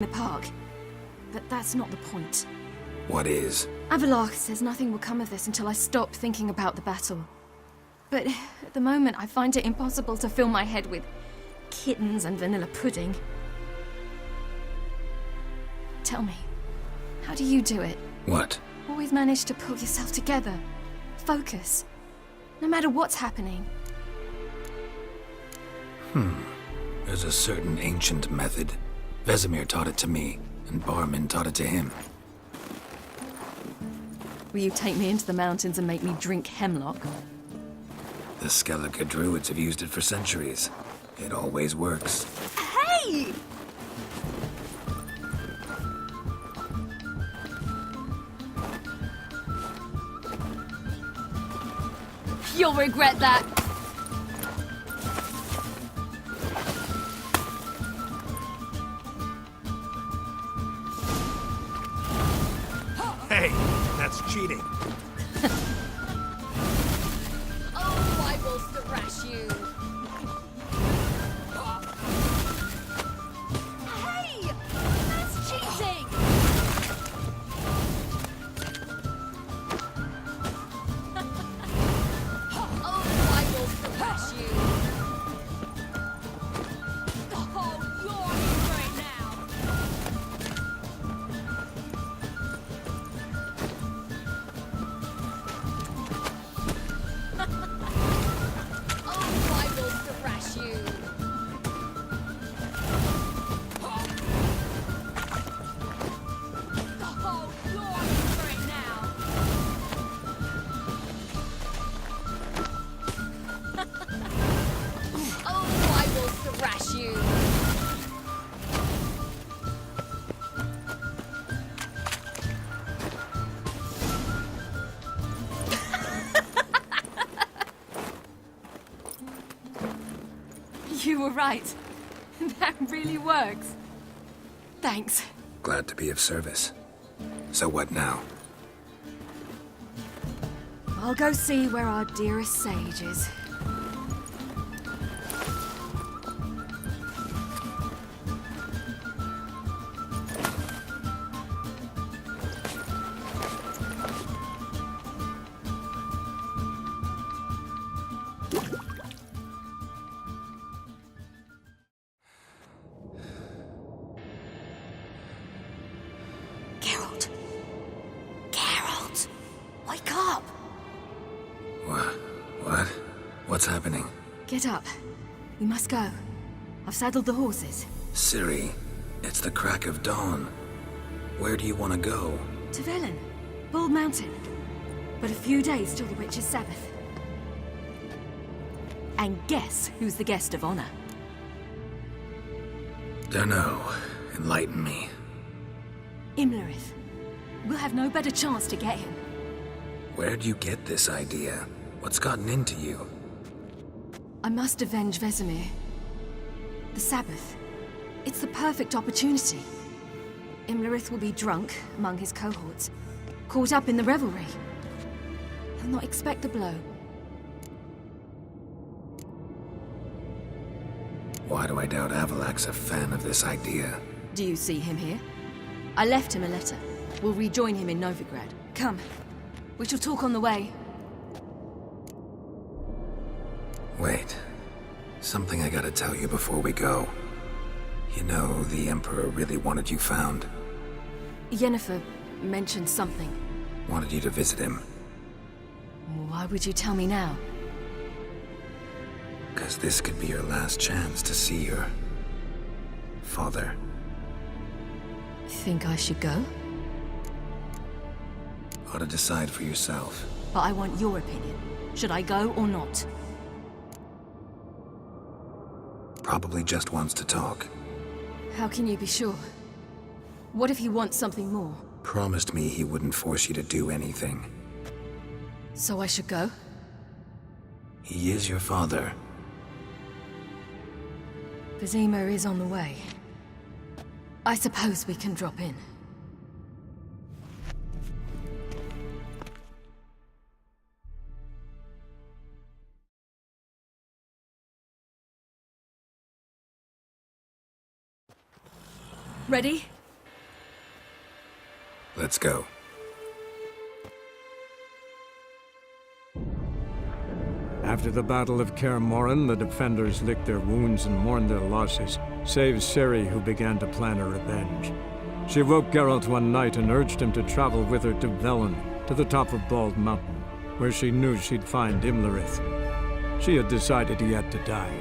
the park. But that's not the point. What is? Avalar says nothing will come of this until I stop thinking about the battle. But at the moment, I find it impossible to fill my head with kittens and vanilla pudding. Tell me, how do you do it? What? Always manage to pull yourself together. Focus. No matter what's happening. There's a certain ancient method. Vesemir taught it to me, and Barman taught it to him. Will you take me into the mountains and make me drink hemlock? The Skellige druids have used it for centuries. It always works. Hey! You'll regret that. Hey, that's cheating. Oh, I will thrash you. Hey! That's cheating! Oh, I will thrash you. Oh, you're right now. Oh, I will thrash you. Oh, you're right now. Oh, I will thrash you. You were right. That really works. Thanks. Glad to be of service. So what now? I'll go see where our dearest sage is. Geralt! Geralt! Wake up! What? What's happening? Get up. We must go. I've saddled the horses. Ciri, it's the crack of dawn. Where do you want to go? To Velen. Bald Mountain. But a few days till the Witch's Sabbath. And guess who's the guest of honor? Dunno. Enlighten me. Imlerith. We'll have no better chance to get him. Where'd you get this idea? What's gotten into you? I must avenge Vesemir. The Sabbath. It's the perfect opportunity. Imlerith will be drunk among his cohorts, caught up in the revelry. He'll not expect the blow. Why do I doubt Avalak's a fan of this idea? Do you see him here? I left him a letter. We'll rejoin him in Novigrad. Come. We shall talk on the way. Wait. Something I gotta tell you before we go. You know, the Emperor really wanted you found. Yennefer mentioned something. Wanted you to visit him. Why would you tell me now? 'Cause this could be your last chance to see your father. Think I should go? Ought to decide for yourself. But I want your opinion. Should I go or not? Probably just wants to talk. How can you be sure? What if he wants something more? Promised me he wouldn't force you to do anything. So I should go? He is your father. Vesemir is on the way. I suppose we can drop in. Ready? Let's go. After the Battle of Kaer Morhen, the defenders licked their wounds and mourned their losses, save Ciri, who began to plan her revenge. She woke Geralt one night and urged him to travel with her to Velen, to the top of Bald Mountain, where she knew she'd find Imlerith. She had decided he had to die.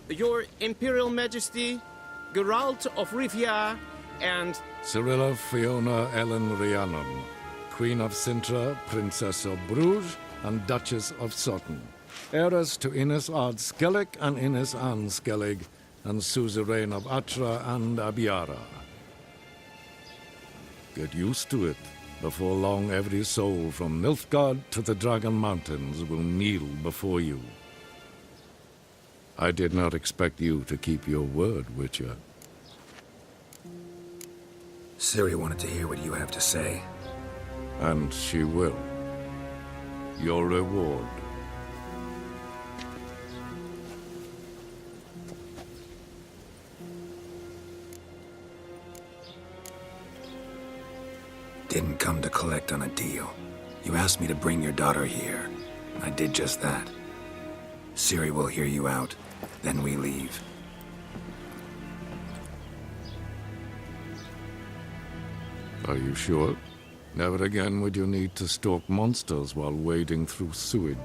Your Imperial Majesty, Geralt of Rivia, and Cyrilla Fiona Ellen Rhiannon, Queen of Sintra, Princess of Bruges, and Duchess of Sutton, heiress to Innes Ard Skellig and Innes Anne Skellig, and suzerain of Atra and Abiara. Get used to it. Before long, every soul from Nilfgaard to the Dragon Mountains will kneel before you. I did not expect you to keep your word, Witcher. Ciri wanted to hear what you have to say. And she will. Your reward. Didn't come to collect on a deal. You asked me to bring your daughter here. I did just that. Ciri will hear you out, then we leave. Are you sure? Never again would you need to stalk monsters while wading through sewage.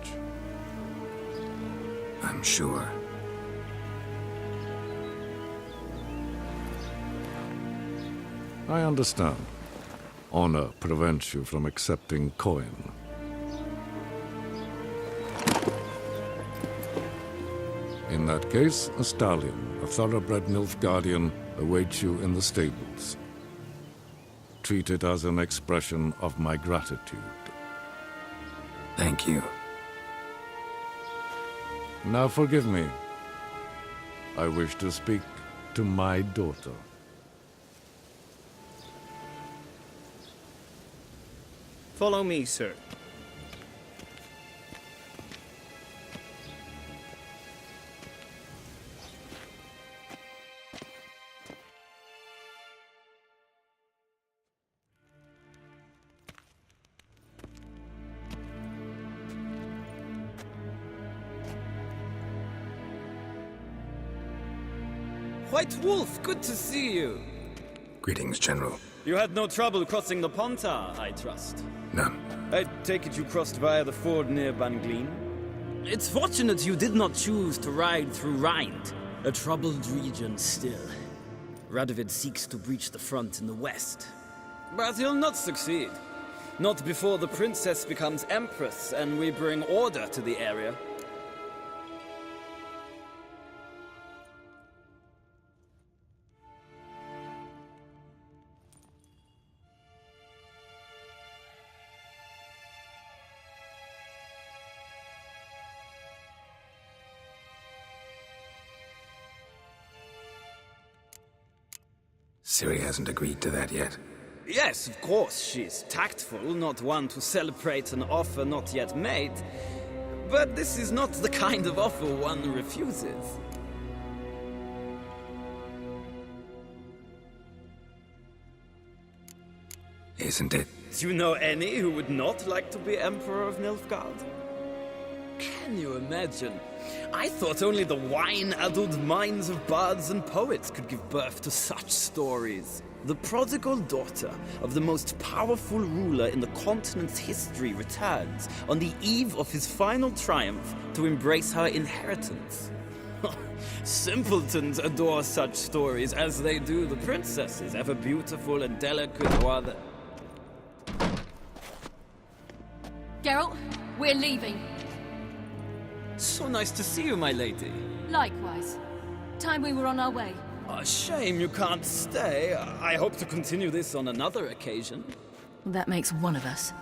I'm sure. I understand. Honor prevents you from accepting coin. In that case, a stallion, a thoroughbred Nilfgaardian, awaits you in the stables. Treat it as an expression of my gratitude. Thank you. Now forgive me. I wish to speak to my daughter. follow me, sir. White Wolf, good to see you. Greetings, General. You had no trouble crossing the Pontar, I trust. None. I take it you crossed via the ford near Banglin? It's fortunate you did not choose to ride through Rind, a troubled region still. Radovid seeks to breach the front in the west. But he'll not succeed. Not before the princess becomes empress and we bring order to the area. Ciri hasn't agreed to that yet. Yes, of course, she's tactful, not one to celebrate an offer not yet made. But this is not the kind of offer one refuses. Isn't it? Do you know any who would not like to be Emperor of Nilfgaard? Can you imagine? I thought only the wine-addled minds of bards and poets could give birth to such stories. The prodigal daughter of the most powerful ruler in the continent's history returns on the eve of his final triumph to embrace her inheritance. Simpletons adore such stories as they do the princesses, ever beautiful and delicate while the... Geralt, we're leaving. So nice to see you, my lady. Likewise. Time we were on our way. A shame you can't stay. I hope to continue this on another occasion. That makes one of us.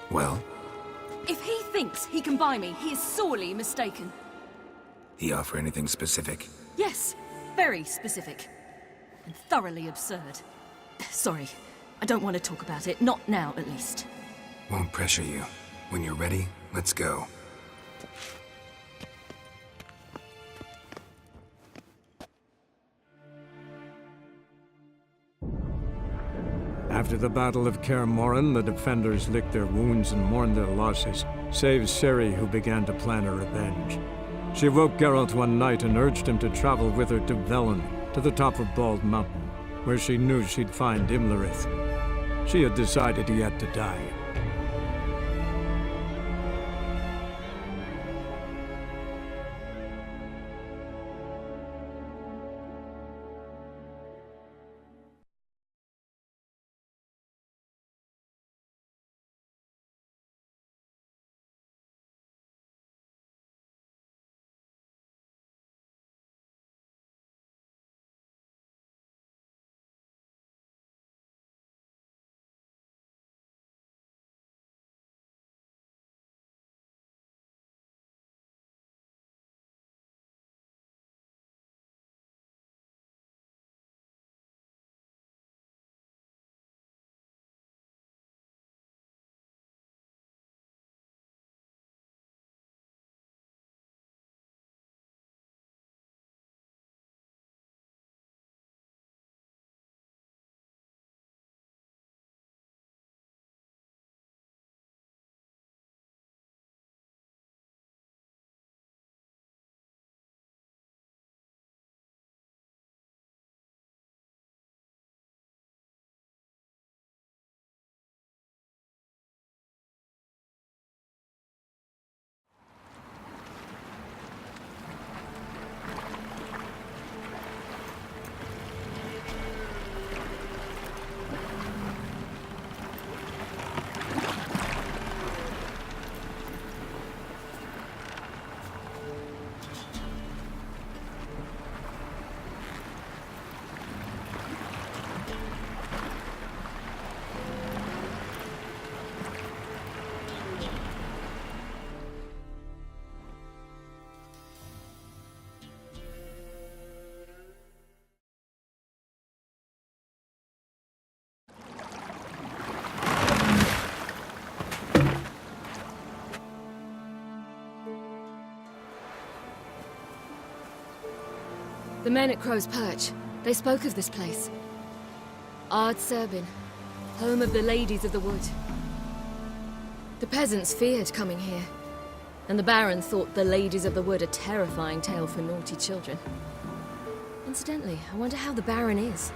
Well, If he thinks he can buy me, he is sorely mistaken. he offer anything specific? Yes, very specific. And thoroughly absurd. Sorry, I don't want to talk about it. Not now, at least. Won't pressure you. When you're ready, let's go. After the Battle of Kaer Morhen, the defenders licked their wounds and mourned their losses, save Ciri, who began to plan a revenge. She woke Geralt one night and urged him to travel with her to Velen, to the top of Bald Mountain, where she knew she'd find Imlerith. She had decided he had to die. The men at Crow's Perch, they spoke of this place. Ard Serbin, home of the Ladies of the Wood. The peasants feared coming here, and the Baron thought the Ladies of the Wood a terrifying tale for naughty children. Incidentally, I wonder how the Baron is.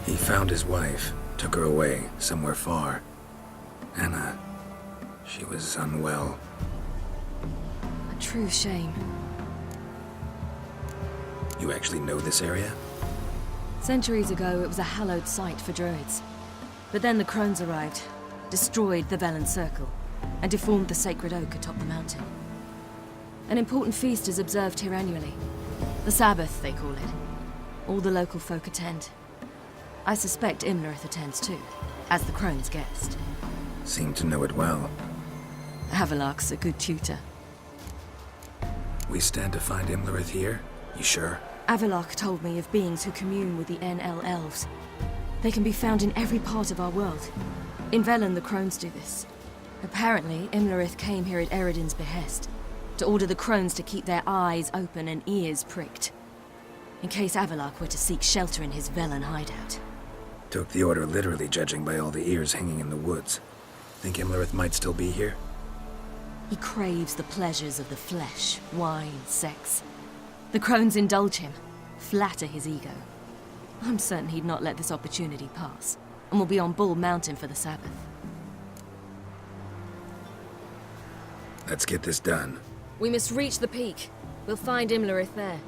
He found his wife, took her away, somewhere far. Anna, she was unwell. A true shame. You actually know this area? Centuries ago, it was a hallowed site for druids. But then the crones arrived, destroyed the Velen Circle, and deformed the sacred oak atop the mountain. An important feast is observed here annually. The Sabbath, they call it. All the local folk attend. I suspect Imlerith attends too, as the crone's guest. Seem to know it well. Avalok's a good tutor. We stand to find Imlerith here? You sure? Avalok told me of beings who commune with the NL elves. They can be found in every part of our world. In Velen, the crones do this. Apparently, Imlerith came here at Eredin's behest, to order the crones to keep their eyes open and ears pricked, in case Avalok were to seek shelter in his Velen hideout. Took the order literally, judging by all the ears hanging in the woods. Think Imlerith might still be here? He craves the pleasures of the flesh, wine, sex. The crones indulge him, flatter his ego. I'm certain he'd not let this opportunity pass, and will be on Bull Mountain for the Sabbath. Let's get this done. We must reach the peak. We'll find Imlerith there.